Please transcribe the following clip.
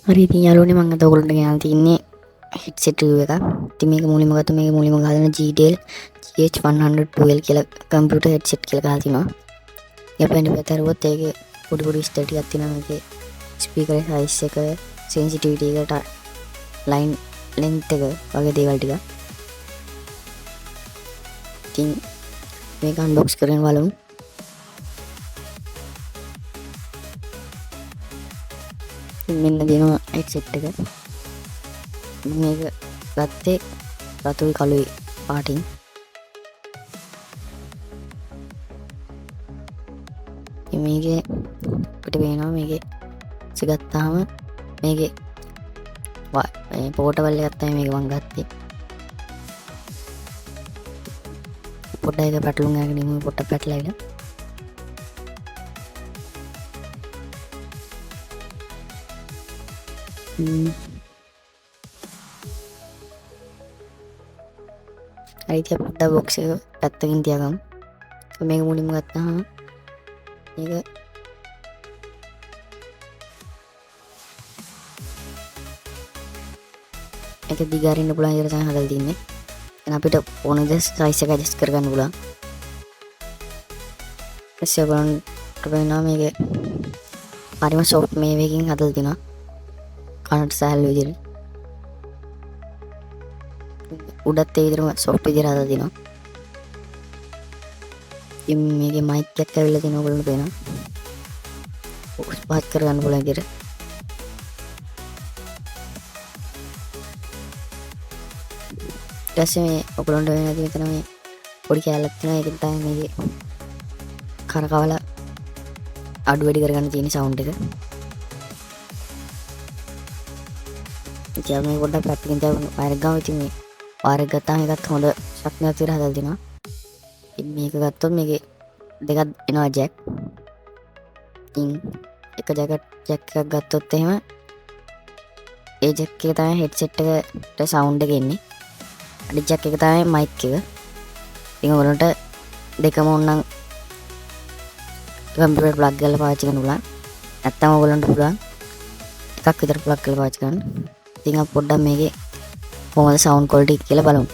හරි ඉතින් යාළුවනේ මම අද ඔයගොල්ලන්ට ගෙනල්ලා තින්නේ headset review එකක්. ඉතින් මේක මුලින්ම ගහලා දෙන GTL GH112 කියලා computer headset කියලා ගහලා තිනවා. යපෙන් විතරුවත් ඒකේ පොඩි විස්තර ටිකක් තියෙනවා මේකේ. speaker size එක, sensitivity එකට, line length එක වගේ දේවල් ටික. ඉතින් මේක unbox කරගෙන බලමු. මෙන්න දෙනවා headset එක. මේක ගත්තේ රතුයි කළුයි පාටින්. මේකේ අපිට පේනවා මේකේ ගත්තාම මේකේ පෝටබල් එකක් තමයි මේක මම ගත්තේ. පොඩ්ඩක් එක පැටලුම් අරගෙන ඉමු පොඩ්ඩක් පැටලයිලා. අයිතිය පොඩ්ඩක් බොක්ස් එක පැත්තකින් තියාගමු. මේක මුලින්ම ගත්තාම මේක දිගාරින්න පුළුවන් විදිහට තමයි හදලා තින්නේ. එහෙනම් අපිට ඕන දේ සයිස් එක ඇඩ්ජස්ට් කරගන්න පුළුවන්. ඊපස්සේ බලන්න වෙනවා මේකේ හරිම සොෆ්ට් මේවකින් හදලා තිනවා. කනට සැහැල්ලු විදිහට. උඩත් ඒ විදිහටම සොෆ්ට් විදිහට හදලා තිනවා. ඉතින් මේකේ මයික් එකක් ඇවිල්ලා තිනවා ඔයගොල්ලන්ට පේනවා. ඔක්ස් පහත් කරගන්න පුළුවන් විදිහට. ඊටසේ මේ ඔයගොල්ලන්ට වෙන දේ මෙතන මේ පොඩි කැලක් තියෙනවා. ඒකෙන් තමයි මේකේ කරකවලා අඩු වැඩි කරගන්න තියෙන සවුන්ඩ් එක. ඉතින් මේ පොඩ්ඩක් පැත්තකින් තියාගෙන වයර් ගාව ඉතින් මේ වයර් ගත්තාම ඒකත් හොඳ ශක්තියක් විතර හදලා දෙනවා. ඉතින් මේක ගත්තොත් මේකේ දෙකක් එනවා ජැක්. ඉතින් එක ජැක් එකක් ගත්තොත් එහෙම ඒ ජැක් එක තමයි හෙඩ්සෙට් එකට සවුන්ඩ් එක එන්නේ. අනිත් ජැක් එක තමයි මයික් එක. ඉතින් ඔයගොල්ලන්ට දෙකම ඕනනම් කම්පියුටර් ප්ලග් කරලා පාවිච්චි කරන්න පුළුවන්. නැත්නම් ඔයගොල්ලන්ට පුළුවන් එකක් විතර ප්ලග් කරලා පාවිච්චි කරන්න. ඉතින් අපි පොඩ්ඩක් මේකේ කොහොමද සවුන්ඩ් ක්වොලිටි කියලා බලමු.